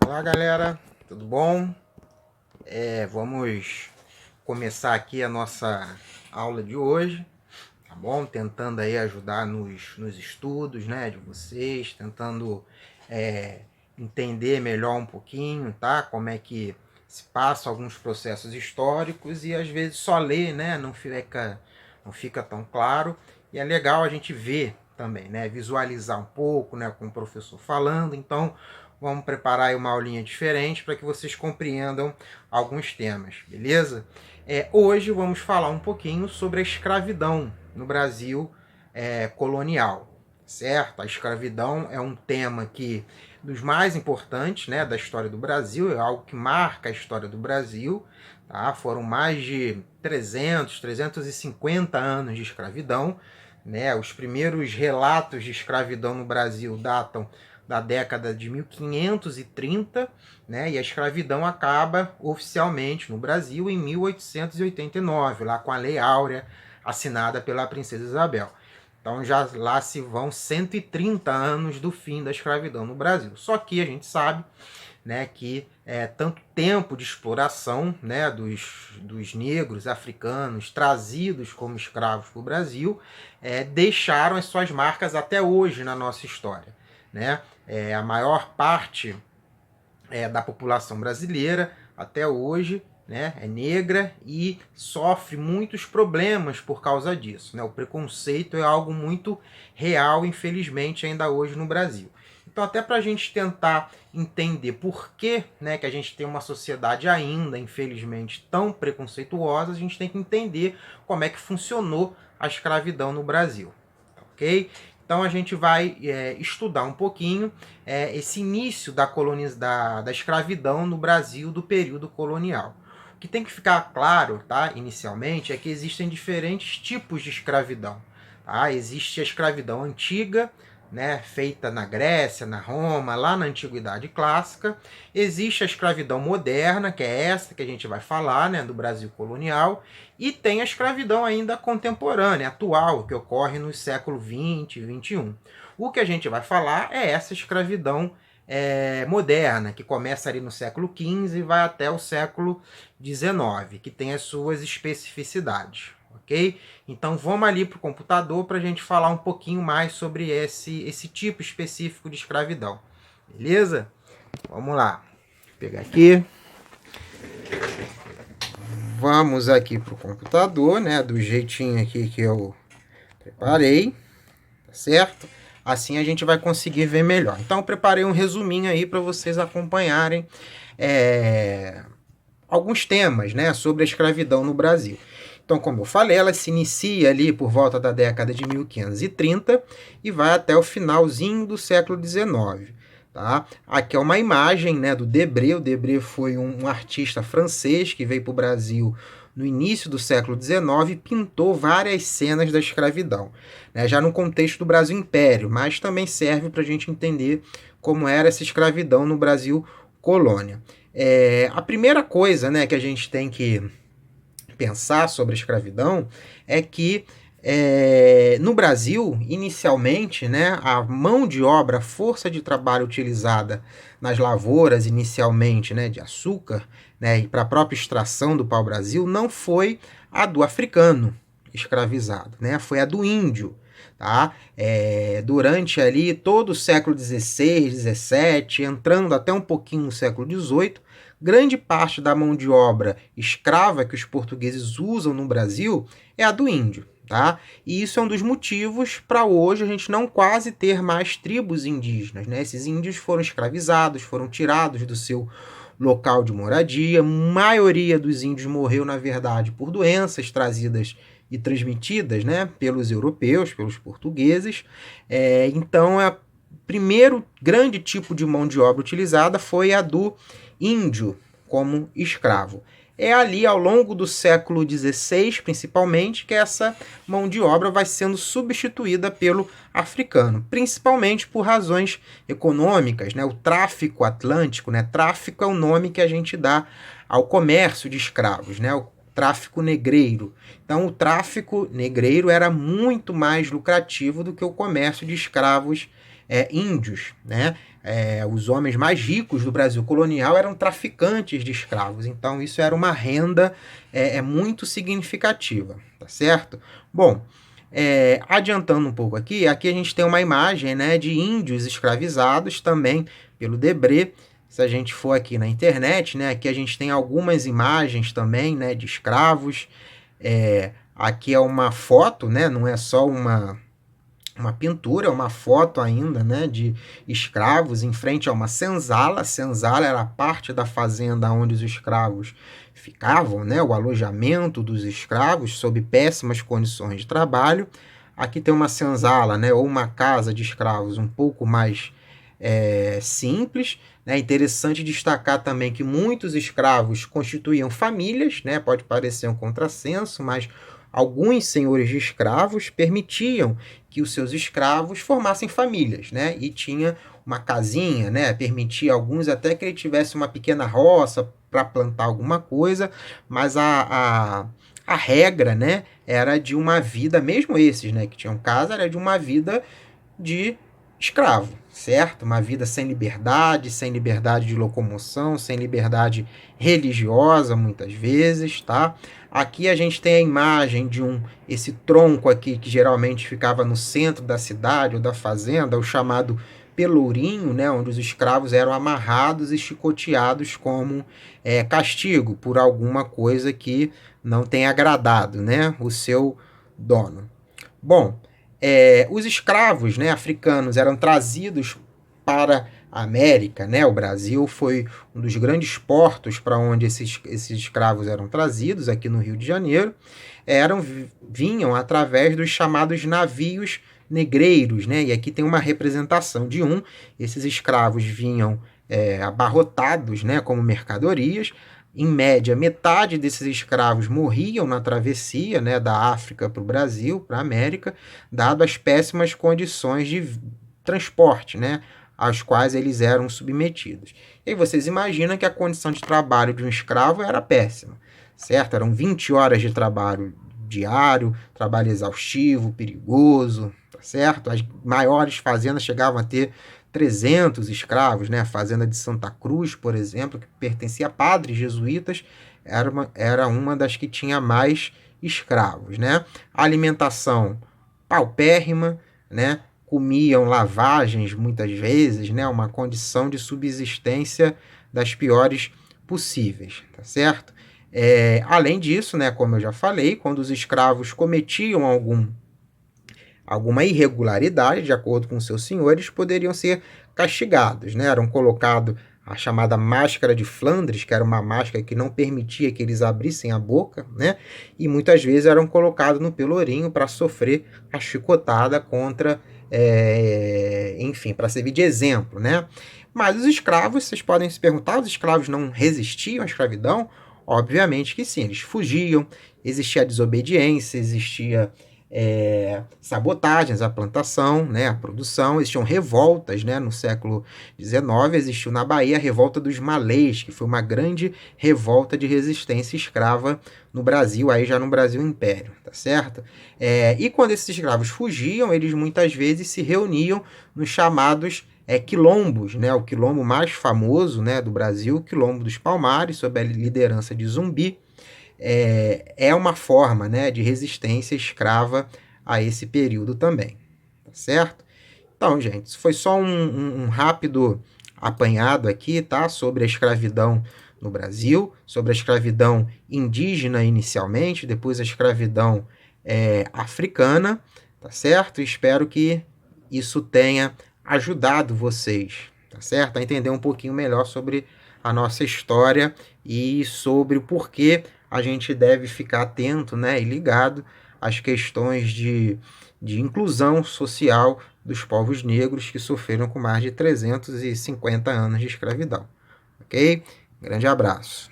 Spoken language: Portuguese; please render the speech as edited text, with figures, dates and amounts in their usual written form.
Olá galera, tudo bom? Vamos começar aqui a nossa aula de hoje, tá bom? Tentando aí ajudar nos estudos, né, de vocês, tentando entender melhor um pouquinho, tá? Como é que se passa alguns processos históricos e às vezes só ler, né, não fica tão claro. E é legal a gente ver também, né, visualizar um pouco, né, com o professor falando. Então, vamos preparar aí uma aulinha diferente para que vocês compreendam alguns temas, beleza? Hoje vamos falar um pouquinho sobre a escravidão no Brasil colonial, certo? A escravidão é um tema que dos mais importantes, né, da história do Brasil, é algo que marca a história do Brasil, tá? Foram mais de 350 anos de escravidão, né? Os primeiros relatos de escravidão no Brasil datam da década de 1530, né? E a escravidão acaba oficialmente no Brasil em 1889, lá com a Lei Áurea, assinada pela Princesa Isabel. Então já lá se vão 130 anos do fim da escravidão no Brasil. Só que a gente sabe, né, que tanto tempo de exploração, né, dos negros africanos trazidos como escravos para o Brasil deixaram as suas marcas até hoje na nossa história, né? A maior parte da população brasileira até hoje, né, é negra e sofre muitos problemas por causa disso, né? O preconceito é algo muito real, infelizmente, ainda hoje no Brasil. Então, até para a gente tentar entender por que, né, que a gente tem uma sociedade ainda, infelizmente, tão preconceituosa, a gente tem que entender como é que funcionou a escravidão no Brasil, ok? Então a gente vai estudar um pouquinho esse início da escravidão no Brasil do período colonial. O que tem que ficar claro, tá, inicialmente, é que existem diferentes tipos de escravidão. Tá? Existe a escravidão antiga, né, feita na Grécia, na Roma, lá na Antiguidade Clássica. Existe a escravidão moderna, que é essa que a gente vai falar, né, do Brasil colonial. E tem a escravidão ainda contemporânea, atual, que ocorre nos séculos 20 e 21. O que a gente vai falar é essa escravidão moderna, que começa ali no século XV e vai até o século XIX, que tem as suas especificidades. Ok? Então vamos ali para o computador para a gente falar um pouquinho mais sobre esse tipo específico de escravidão. Beleza? Vamos lá. Vou pegar aqui. Vamos aqui para o computador, né? Do jeitinho aqui que eu preparei, tá certo? Assim a gente vai conseguir ver melhor. Então eu preparei um resuminho aí para vocês acompanharem alguns temas, né, sobre a escravidão no Brasil. Então, como eu falei, ela se inicia ali por volta da década de 1530 e vai até o finalzinho do século XIX. Tá? Aqui é uma imagem, né, do Debré. O Debré foi um artista francês que veio para o Brasil no início do século XIX e pintou várias cenas da escravidão, né, já no contexto do Brasil Império, mas também serve para a gente entender como era essa escravidão no Brasil colônia. A primeira coisa, né, que a gente tem que pensar sobre a escravidão é que no Brasil, inicialmente, né, a mão de obra, a força de trabalho utilizada nas lavouras, inicialmente, né, de açúcar, né, e para a própria extração do pau-brasil, não foi a do africano escravizado, né, foi a do índio. Tá? Durante ali todo o século XVI, XVII, entrando até um pouquinho no século XVIII, grande parte da mão de obra escrava que os portugueses usam no Brasil é a do índio. Tá? E isso é um dos motivos para hoje a gente não quase ter mais tribos indígenas. Né? Esses índios foram escravizados, foram tirados do seu local de moradia. A maioria dos índios morreu, na verdade, por doenças trazidas e transmitidas, né, pelos europeus, pelos portugueses. Então, o primeiro grande tipo de mão de obra utilizada foi a do índio como escravo. É ali ao longo do século XVI, principalmente, que essa mão de obra vai sendo substituída pelo africano, principalmente por razões econômicas, né? O tráfico atlântico, né? Tráfico é o nome que a gente dá ao comércio de escravos, né? O tráfico negreiro. Então, o tráfico negreiro era muito mais lucrativo do que o comércio de escravos índios, né? Os homens mais ricos do Brasil colonial eram traficantes de escravos, então isso era uma renda muito significativa, tá certo? Bom, adiantando um pouco aqui a gente tem uma imagem, né, de índios escravizados também pelo Debré. Se a gente for aqui na internet, né, aqui a gente tem algumas imagens também, né, de escravos. Aqui é uma foto, né, não é só uma pintura, é uma foto ainda, né, de escravos em frente a uma senzala. A senzala era a parte da fazenda onde os escravos ficavam, né, o alojamento dos escravos sob péssimas condições de trabalho. Aqui tem uma senzala, né, ou uma casa de escravos um pouco mais simples. É interessante destacar também que muitos escravos constituíam famílias, né, pode parecer um contrassenso, mas alguns senhores de escravos permitiam que os seus escravos formassem famílias, né? E tinha uma casinha, né? Permitia alguns até que ele tivesse uma pequena roça para plantar alguma coisa, mas a regra, né, era de uma vida, mesmo esses, né, que tinham casa, era de uma vida de escravo, certo? Uma vida sem liberdade de locomoção, sem liberdade religiosa, muitas vezes, tá? Aqui a gente tem a imagem de esse tronco aqui, que geralmente ficava no centro da cidade ou da fazenda, o chamado pelourinho, né, onde os escravos eram amarrados e chicoteados como castigo por alguma coisa que não tenha agradado, né, o seu dono. Bom, os escravos, né, africanos eram trazidos para a América, né? O Brasil foi um dos grandes portos para onde esses escravos eram trazidos, aqui no Rio de Janeiro. Vinham através dos chamados navios negreiros, né? E aqui tem uma representação de esses escravos vinham abarrotados, né, como mercadorias. Em média, metade desses escravos morriam na travessia, né, da África para o Brasil, para a América, dado as péssimas condições de transporte, né, às quais eles eram submetidos. E aí vocês imaginam que a condição de trabalho de um escravo era péssima, certo? Eram 20 horas de trabalho diário, trabalho exaustivo, perigoso, tá certo? As maiores fazendas chegavam a ter 300 escravos, né? A fazenda de Santa Cruz, por exemplo, que pertencia a padres jesuítas, era uma das que tinha mais escravos, né? A alimentação paupérrima, né? Comiam lavagens muitas vezes, né? Uma condição de subsistência das piores possíveis, tá certo? Além disso, né, como eu já falei, quando os escravos cometiam alguma irregularidade, de acordo com seus senhores, poderiam ser castigados, né? Eram colocados a chamada máscara de Flandres, que era uma máscara que não permitia que eles abrissem a boca, né? E muitas vezes eram colocados no pelourinho para sofrer a chicotada contra, enfim, para servir de exemplo, né? Mas os escravos, vocês podem se perguntar, os escravos não resistiam à escravidão? Obviamente que sim, eles fugiam, existia a desobediência, existia sabotagens à plantação, né, à produção, existiam revoltas, né, no século XIX, existiu na Bahia a revolta dos Malês, que foi uma grande revolta de resistência escrava no Brasil, aí já no Brasil Império, tá certo? E quando esses escravos fugiam, eles muitas vezes se reuniam nos chamados quilombos, né, o quilombo mais famoso, né, do Brasil, o Quilombo dos Palmares, sob a liderança de Zumbi. Uma forma, né, de resistência escrava a esse período também, tá certo? Então, gente, isso foi só um rápido apanhado aqui, tá, sobre a escravidão no Brasil, sobre a escravidão indígena inicialmente, depois a escravidão africana, tá certo? Espero que isso tenha ajudado vocês, tá certo? A entender um pouquinho melhor sobre a nossa história e sobre o porquê a gente deve ficar atento, né, e ligado às questões de inclusão social dos povos negros que sofreram com mais de 350 anos de escravidão. Ok? Grande abraço.